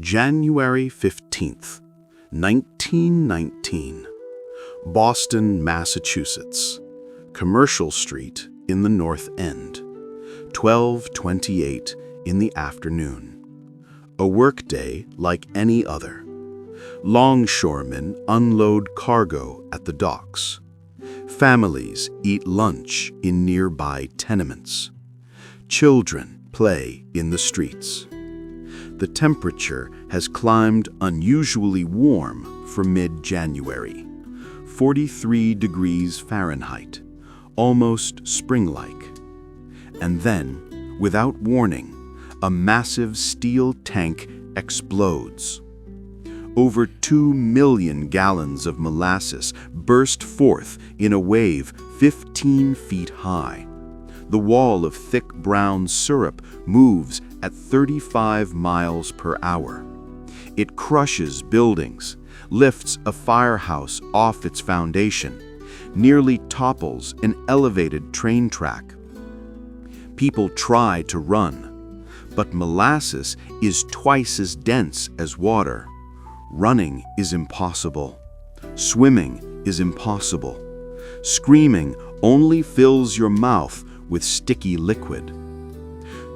January 15th, 1919. Boston, Massachusetts. Commercial Street in the North End. 12:28 in the afternoon. A workday like any other. Longshoremen unload cargo at the docks. Families eat lunch in nearby tenements. Children play in the streets. The temperature has climbed unusually warm for mid-January. 43 degrees Fahrenheit, almost spring-like. And then, without warning, a massive steel tank explodes. Over 2 million gallons of molasses burst forth in a wave 15 feet high. The wall of thick brown syrup moves at 35 miles per hour. It crushes buildings, lifts a firehouse off its foundation, nearly topples an elevated train track. People try to run, but molasses is twice as dense as water. Running is impossible. Swimming is impossible. Screaming only fills your mouth with sticky liquid.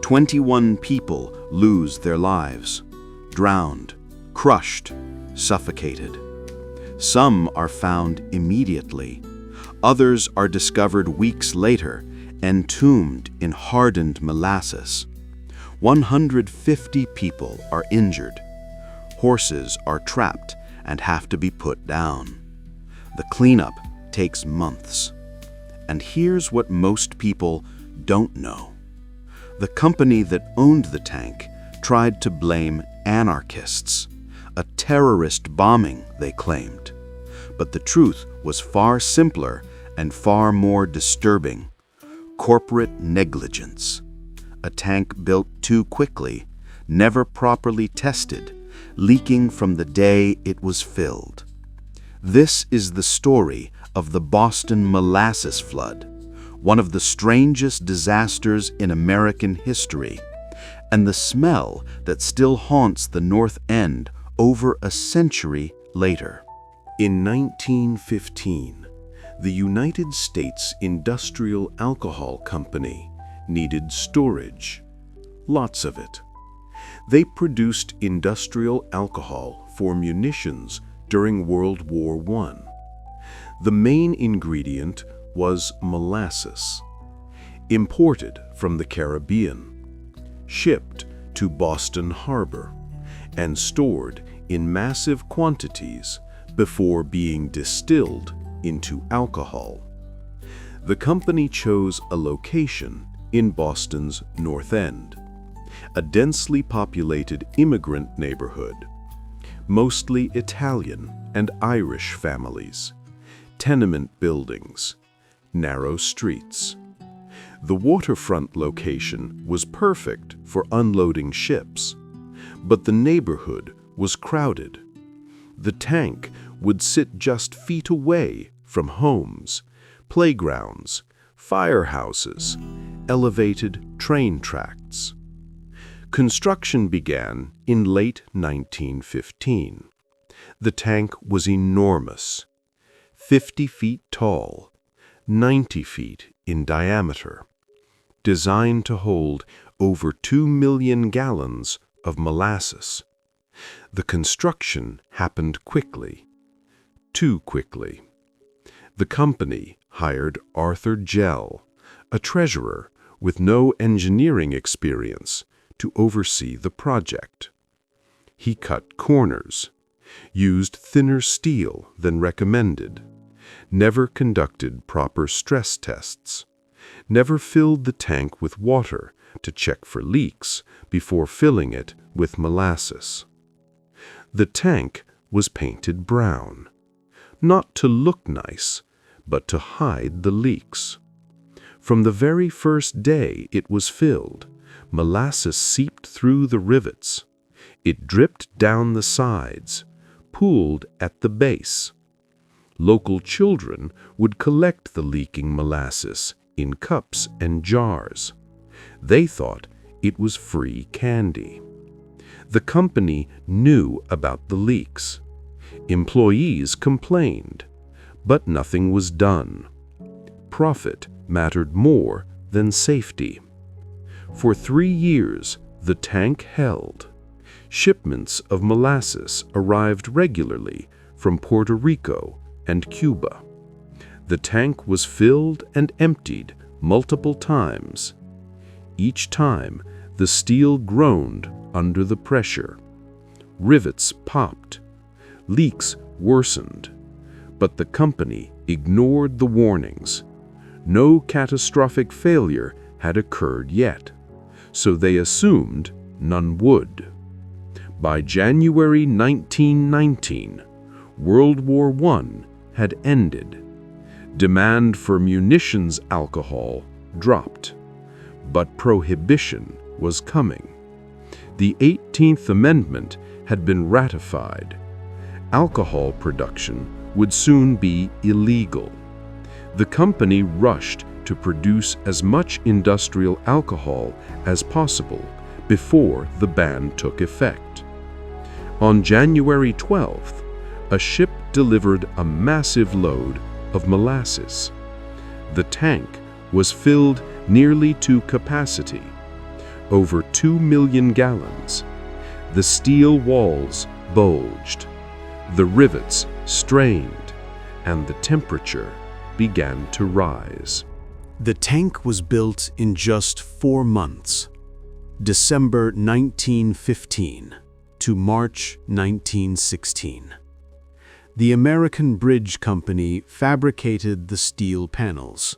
21 people lose their lives, drowned, crushed, suffocated. Some are found immediately. Others are discovered weeks later, entombed in hardened molasses. 150 people are injured. Horses are trapped and have to be put down. The cleanup takes months. And here's what most people don't know. The company that owned the tank tried to blame anarchists, a terrorist bombing, they claimed. But the truth was far simpler and far more disturbing. Corporate negligence. A tank built too quickly, never properly tested, leaking from the day it was filled. This is the story of the Boston molasses flood, one of the strangest disasters in American history, and the smell that still haunts the North End over a century later. In 1915, the United States Industrial Alcohol Company needed storage, lots of it. They produced industrial alcohol for munitions during World War I. The main ingredient was molasses, imported from the Caribbean, shipped to Boston Harbor, and stored in massive quantities before being distilled into alcohol. The company chose a location in Boston's North End, a densely populated immigrant neighborhood, mostly Italian and Irish families, tenement buildings, narrow streets. The waterfront location was perfect for unloading ships, but the neighborhood was crowded. The tank would sit just feet away from homes, playgrounds, firehouses, elevated train tracks. Construction began in late 1915. The tank was enormous, 50 feet tall, 90 feet in diameter, designed to hold over 2 million gallons of molasses. The construction happened quickly, too quickly. The company hired Arthur Gell, a treasurer with no engineering experience, to oversee the project. He cut corners, used thinner steel than recommended, never conducted proper stress tests, never filled the tank with water to check for leaks before filling it with molasses. The tank was painted brown, not to look nice, but to hide the leaks. From the very first day it was filled, molasses seeped through the rivets. It dripped down the sides, pooled at the base. Local children would collect the leaking molasses in cups and jars. They thought it was free candy. The company knew about the leaks. Employees complained, but nothing was done. Profit mattered more than safety. For 3 years, the tank held. Shipments of molasses arrived regularly from Puerto Rico and Cuba. The tank was filled and emptied multiple times. Each time, the steel groaned under the pressure. Rivets popped. Leaks worsened. But the company ignored the warnings. No catastrophic failure had occurred yet, so they assumed none would. By January 1919, World War I had ended. Demand for munitions alcohol dropped, but prohibition was coming. The 18th Amendment had been ratified. Alcohol production would soon be illegal. The company rushed to produce as much industrial alcohol as possible before the ban took effect. On January 12th, a ship delivered a massive load of molasses. The tank was filled nearly to capacity, over 2 million gallons. The steel walls bulged, the rivets strained, and the temperature began to rise. The tank was built in just 4 months, December 1915 to March 1916. The American Bridge Company fabricated the steel panels.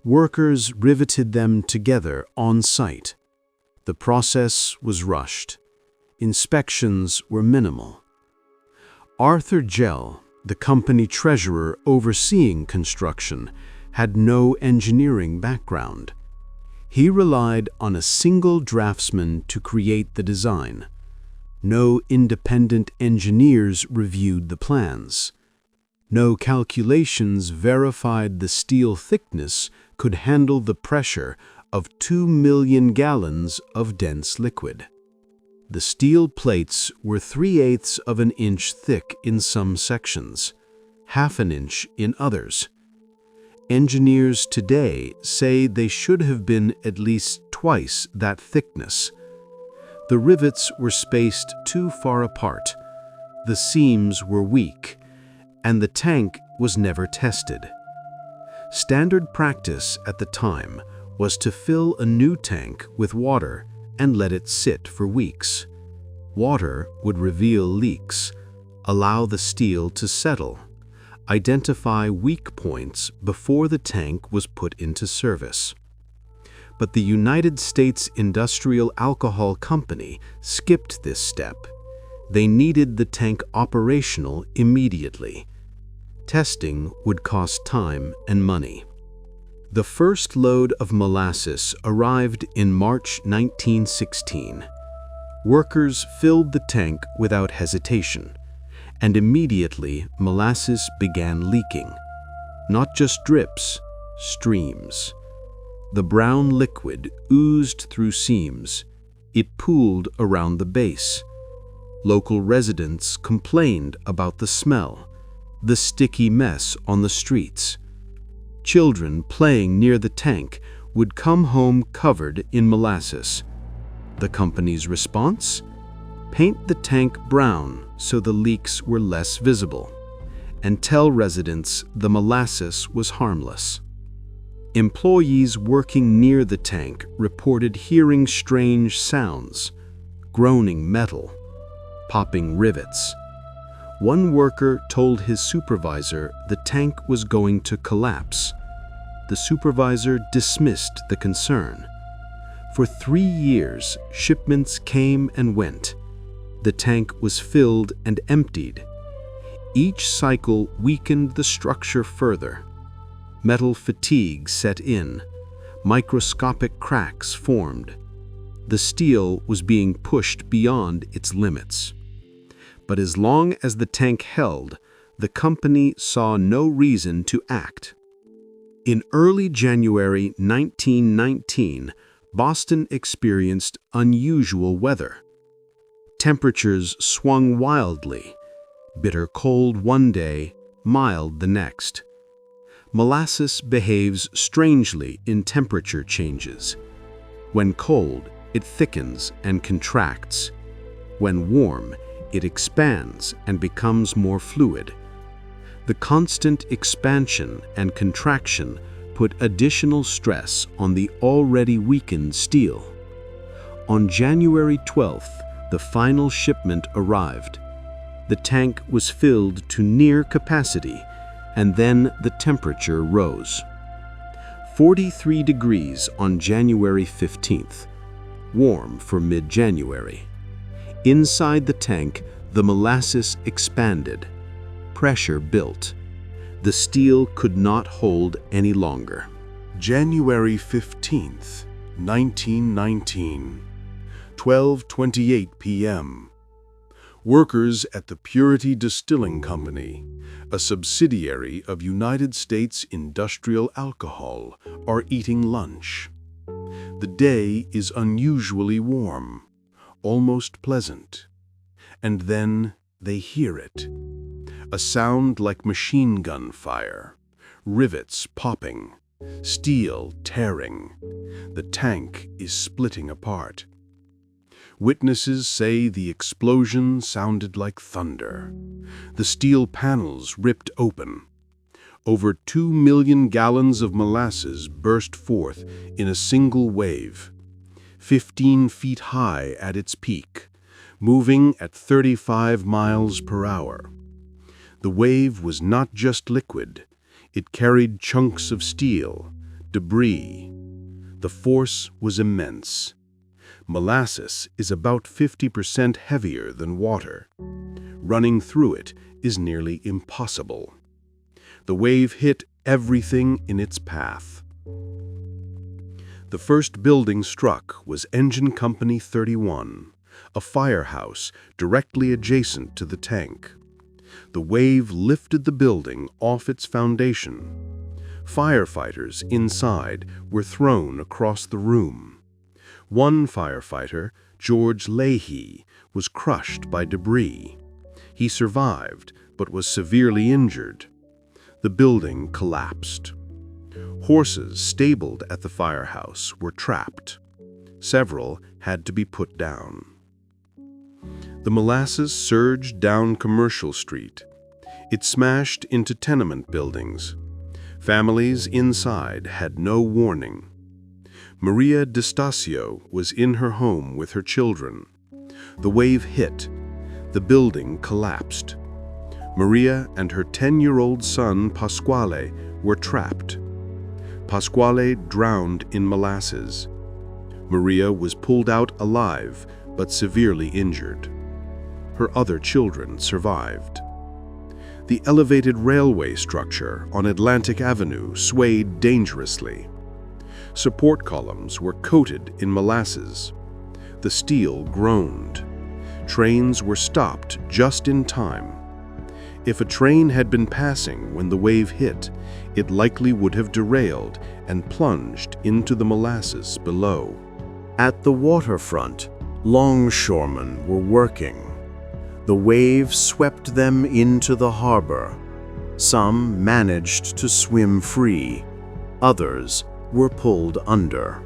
Workers riveted them together on site. The process was rushed. Inspections were minimal. Arthur Gell, the company treasurer overseeing construction, had no engineering background. He relied on a single draftsman to create the design. No independent engineers reviewed the plans. No calculations verified the steel thickness could handle the pressure of 2 million gallons of dense liquid. The steel plates were 3/8 of an inch thick in some sections, 1/2 an inch in others. Engineers today say they should have been at least twice that thickness. The rivets were spaced too far apart, the seams were weak, and the tank was never tested. Standard practice at the time was to fill a new tank with water and let it sit for weeks. Water would reveal leaks, allow the steel to settle, identify weak points before the tank was put into service. But the United States Industrial Alcohol Company skipped this step. They needed the tank operational immediately. Testing would cost time and money. The first load of molasses arrived in March 1916. Workers filled the tank without hesitation, and immediately molasses began leaking. Not just drips, streams. The brown liquid oozed through seams. It pooled around the base. Local residents complained about the smell, the sticky mess on the streets. Children playing near the tank would come home covered in molasses. The company's response? Paint the tank brown so the leaks were less visible, and tell residents the molasses was harmless. Employees working near the tank reported hearing strange sounds, groaning metal, popping rivets. One worker told his supervisor the tank was going to collapse. The supervisor dismissed the concern. For 3 years, shipments came and went. The tank was filled and emptied. Each cycle weakened the structure further. Metal fatigue set in. Microscopic cracks formed. The steel was being pushed beyond its limits. But as long as the tank held, the company saw no reason to act. In early January 1919, Boston experienced unusual weather. Temperatures swung wildly, bitter cold one day, mild the next. Molasses behaves strangely in temperature changes. When cold, it thickens and contracts. When warm, it expands and becomes more fluid. The constant expansion and contraction put additional stress on the already weakened steel. On January 12th, the final shipment arrived. The tank was filled to near capacity, and then the temperature rose. 43 degrees on January 15th, warm for mid-January. Inside the tank, the molasses expanded. Pressure built. The steel could not hold any longer. January 15th, 1919, 12:28 p.m. Workers at the Purity Distilling Company, a subsidiary of United States Industrial Alcohol, are eating lunch. The day is unusually warm, almost pleasant. And then they hear it. A sound like machine gun fire, rivets popping, steel tearing. The tank is splitting apart. Witnesses say the explosion sounded like thunder. The steel panels ripped open. Over 2 million gallons of molasses burst forth in a single wave, 15 feet high at its peak, moving at 35 miles per hour. The wave was not just liquid. It carried chunks of steel, debris. The force was immense. Molasses is about 50% heavier than water. Running through it is nearly impossible. The wave hit everything in its path. The first building struck was Engine Company 31, a firehouse directly adjacent to the tank. The wave lifted the building off its foundation. Firefighters inside were thrown across the room. One firefighter, George Leahy, was crushed by debris. He survived, but was severely injured. The building collapsed. Horses stabled at the firehouse were trapped. Several had to be put down. The molasses surged down Commercial Street. It smashed into tenement buildings. Families inside had no warning. Maria DeStasio was in her home with her children. The wave hit. The building collapsed. Maria and her 10-year-old son, Pasquale, were trapped. Pasquale drowned in molasses. Maria was pulled out alive, but severely injured. Her other children survived. The elevated railway structure on Atlantic Avenue swayed dangerously. Support columns were coated in molasses. The steel groaned. Trains were stopped just in time. If a train had been passing when the wave hit, it likely would have derailed and plunged into the molasses below. At the waterfront, longshoremen were working. The wave swept them into the harbor. Some managed to swim free. Others were pulled under.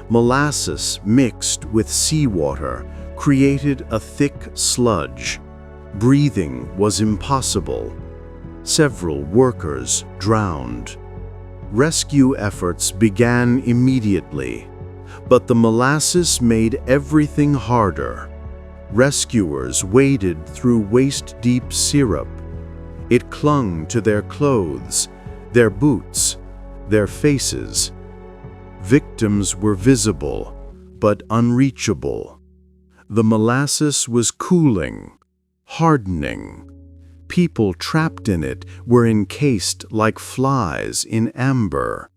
Molasses mixed with seawater created a thick sludge. Breathing was impossible. Several workers drowned. Rescue efforts began immediately, but the molasses made everything harder. Rescuers waded through waist-deep syrup. It clung to their clothes, their boots, their faces. Victims were visible, but unreachable. The molasses was cooling, hardening. People trapped in it were encased like flies in amber.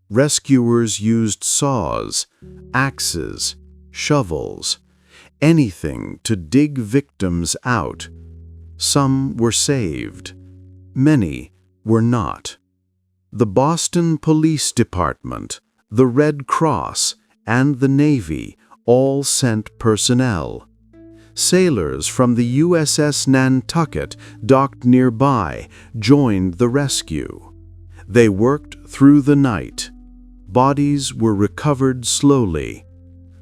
Rescuers used saws, axes, shovels, anything to dig victims out. Some were saved. Many were not. The Boston Police Department, the Red Cross, and the Navy all sent personnel. Sailors from the USS Nantucket, docked nearby, joined the rescue. They worked through the night. Bodies were recovered slowly.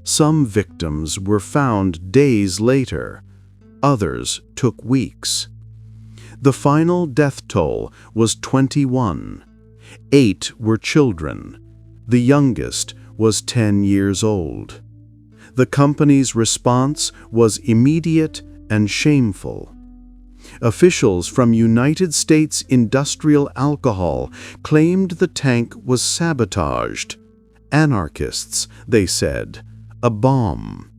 Some victims were found days later. Others took weeks. The final death toll was 21. 8 were children. The youngest was 10 years old. The company's response was immediate and shameful. Officials from United States Industrial Alcohol claimed the tank was sabotaged. Anarchists, they said, a bomb.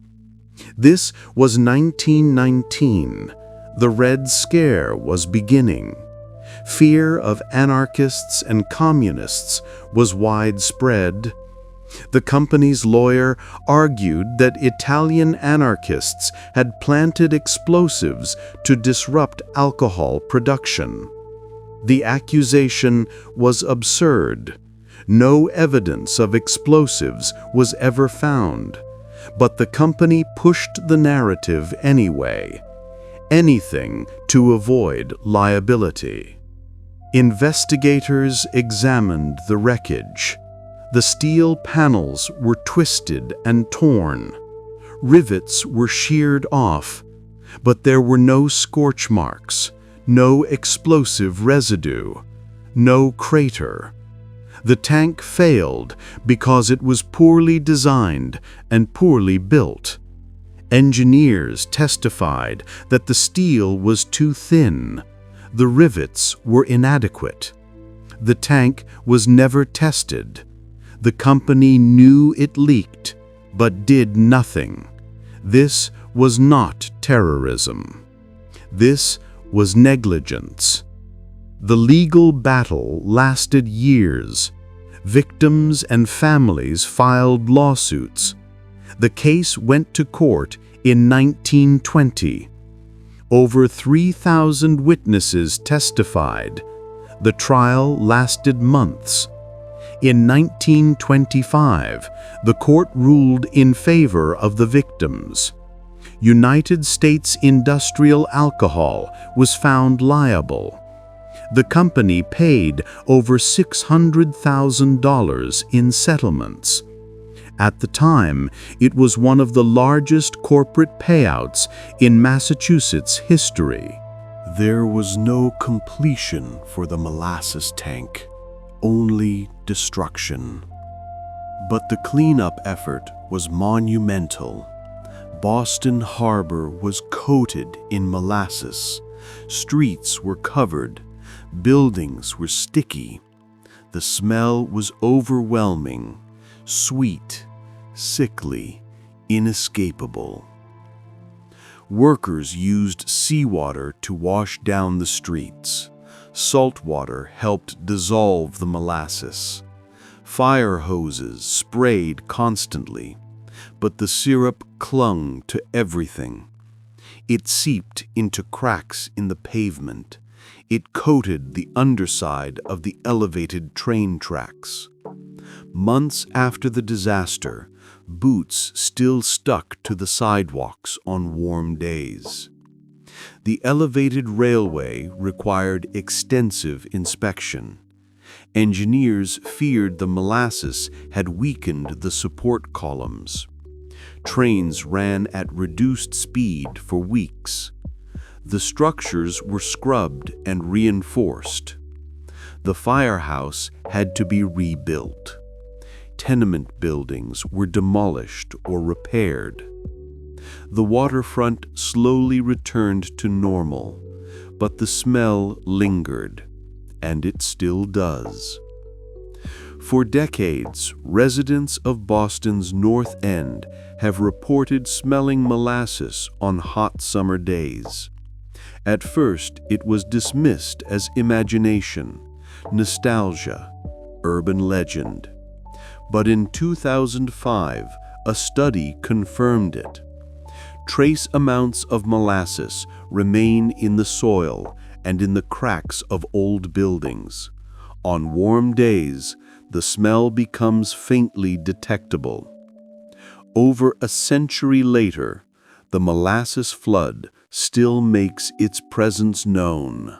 This was 1919. The Red Scare was beginning. Fear of anarchists and communists was widespread. The company's lawyer argued that Italian anarchists had planted explosives to disrupt alcohol production. The accusation was absurd. No evidence of explosives was ever found, but the company pushed the narrative anyway. Anything to avoid liability. Investigators examined the wreckage. The steel panels were twisted and torn. Rivets were sheared off, but there were no scorch marks, no explosive residue, no crater. The tank failed because it was poorly designed and poorly built. Engineers testified that the steel was too thin. The rivets were inadequate. The tank was never tested. The company knew it leaked, but did nothing. This was not terrorism. This was negligence. The legal battle lasted years. Victims and families filed lawsuits. The case went to court in 1920. Over 3,000 witnesses testified. The trial lasted months. In 1925, the court ruled in favor of the victims. United States Industrial Alcohol was found liable. The company paid over $600,000 in settlements. At the time, it was one of the largest corporate payouts in Massachusetts history. There was no completion for the molasses tank, only destruction. But the cleanup effort was monumental. Boston Harbor was coated in molasses. Streets were covered. Buildings were sticky. The smell was overwhelming, sweet, sickly, inescapable. Workers used seawater to wash down the streets. Salt water helped dissolve the molasses. Fire hoses sprayed constantly, but the syrup clung to everything. It seeped into cracks in the pavement. It coated the underside of the elevated train tracks. Months after the disaster, boots still stuck to the sidewalks on warm days. The elevated railway required extensive inspection. Engineers feared the molasses had weakened the support columns. Trains ran at reduced speed for weeks. The structures were scrubbed and reinforced. The firehouse had to be rebuilt. Tenement buildings were demolished or repaired. The waterfront slowly returned to normal, but the smell lingered, and it still does. For decades, residents of Boston's North End have reported smelling molasses on hot summer days. At first, it was dismissed as imagination, nostalgia, urban legend. But in 2005, a study confirmed it. Trace amounts of molasses remain in the soil and in the cracks of old buildings. On warm days, the smell becomes faintly detectable. Over a century later, the Molasses flood still makes its presence known.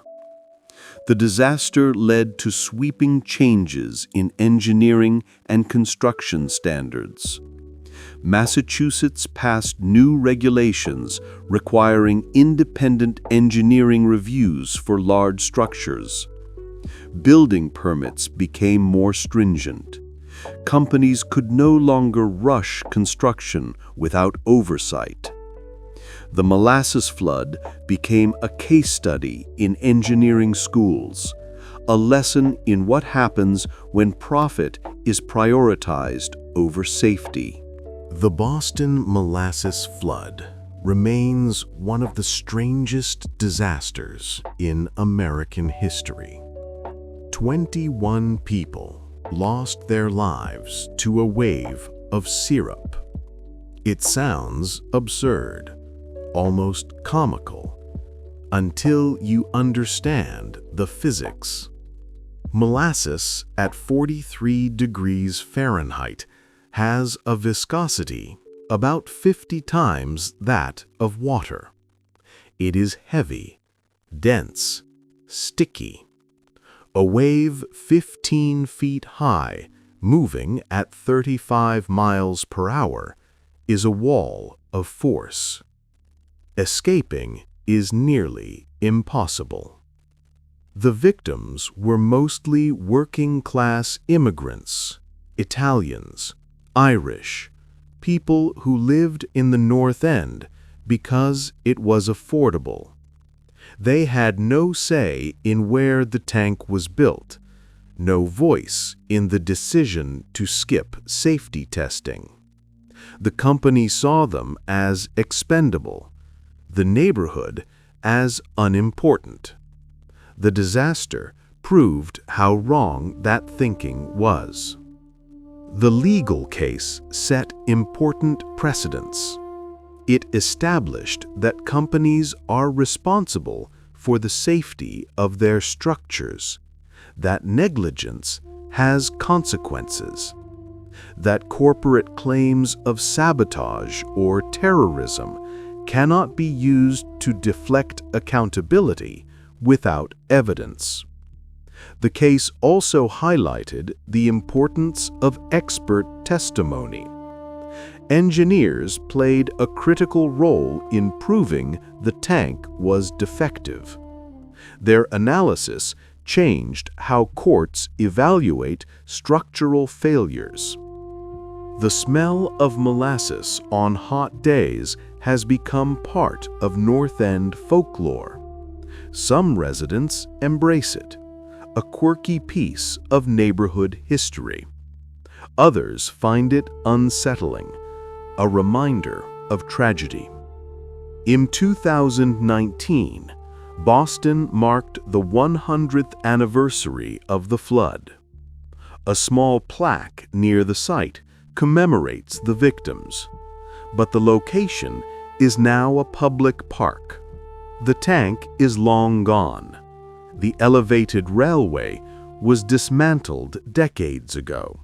The disaster led to sweeping changes in engineering and construction standards. Massachusetts passed new regulations requiring independent engineering reviews for large structures. Building permits became more stringent. Companies could no longer rush construction without oversight. The Molasses flood became a case study in engineering schools, a lesson in what happens when profit is prioritized over safety. The Boston Molasses flood remains one of the strangest disasters in American history. 21 people lost their lives to a wave of syrup. It sounds absurd, almost comical, until you understand the physics. Molasses at 43 degrees Fahrenheit has a viscosity about 50 times that of water. It is heavy, dense, sticky. A wave 15 feet high, moving at 35 miles per hour, is a wall of force. Escaping is nearly impossible. The victims were mostly working-class immigrants, Italians, Irish, people who lived in the North End because it was affordable. They had no say in where the tank was built, no voice in the decision to skip safety testing. The company saw them as expendable, the neighborhood as unimportant. The disaster proved how wrong that thinking was. The legal case set important precedents. It established that companies are responsible for the safety of their structures, that negligence has consequences, that corporate claims of sabotage or terrorism cannot be used to deflect accountability without evidence. The case also highlighted the importance of expert testimony. Engineers played a critical role in proving the tank was defective. Their analysis changed how courts evaluate structural failures. The smell of molasses on hot days has become part of North End folklore. Some residents embrace it, a quirky piece of neighborhood history. Others find it unsettling, a reminder of tragedy. In 2019, Boston marked the 100th anniversary of the flood. A small plaque near the site commemorates the victims, but the location is now a public park. The tank is long gone. The elevated railway was dismantled decades ago.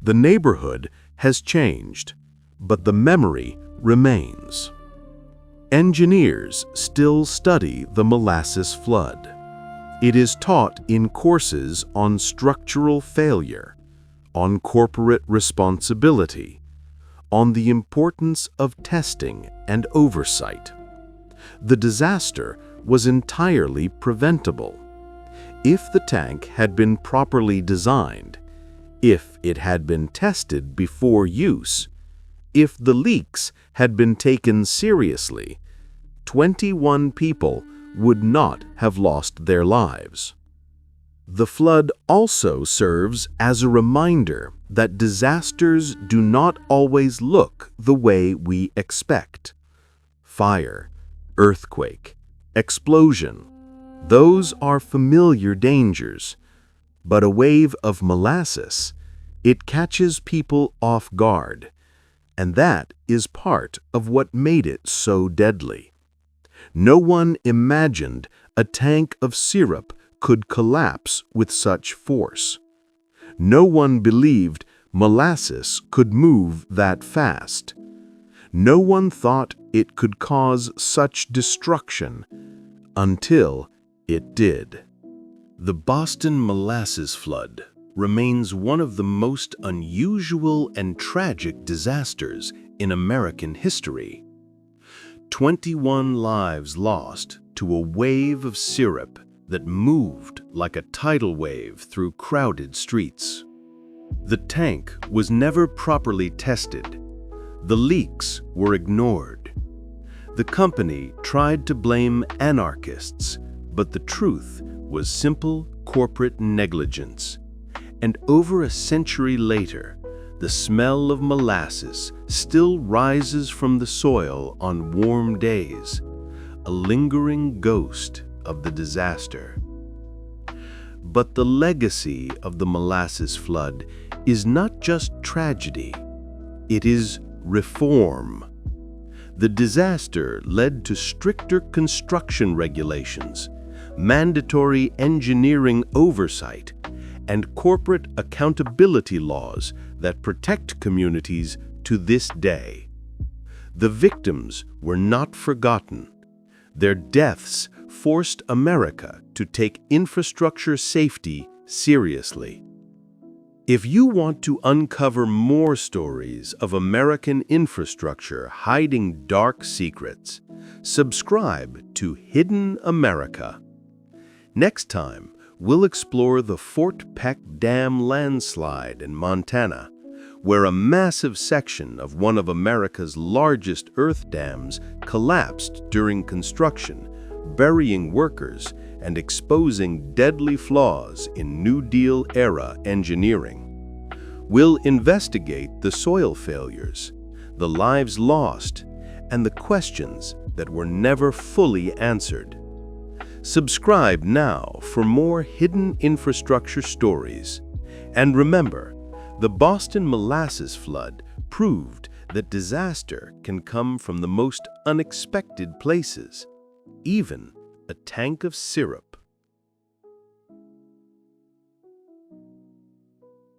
The neighborhood has changed, but the memory remains. Engineers still study the Molasses flood. It is taught in courses on structural failure, on corporate responsibility, on the importance of testing and oversight. The disaster was entirely preventable. If the tank had been properly designed, if it had been tested before use, if the leaks had been taken seriously, 21 people would not have lost their lives. The flood also serves as a reminder that disasters do not always look the way we expect. Fire, earthquake, explosion, those are familiar dangers. But a wave of molasses, it catches people off guard. And that is part of what made it so deadly. No one imagined a tank of syrup could collapse with such force. No one believed molasses could move that fast. No one thought it could cause such destruction until it did. The Boston Molasses flood remains one of the most unusual and tragic disasters in American history. 21 lives lost to a wave of syrup that moved like a tidal wave through crowded streets. The tank was never properly tested. The leaks were ignored. The company tried to blame anarchists, but the truth was simple corporate negligence. And over a century later, the smell of molasses still rises from the soil on warm days, a lingering ghost of the disaster. But the legacy of the molasses flood is not just tragedy, it is reform. The disaster led to stricter construction regulations, mandatory engineering oversight, and corporate accountability laws that protect communities to this day. The victims were not forgotten. Their deaths forced America to take infrastructure safety seriously. If you want to uncover more stories of American infrastructure hiding dark secrets, subscribe to Hidden America. Next time, we'll explore the Fort Peck Dam landslide in Montana, where a massive section of one of America's largest earth dams collapsed during construction, burying workers and exposing deadly flaws in New Deal-era engineering. We'll investigate the soil failures, the lives lost, and the questions that were never fully answered. Subscribe now for more hidden infrastructure stories. And remember, the Boston Molasses flood proved that disaster can come from the most unexpected places, even a tank of syrup.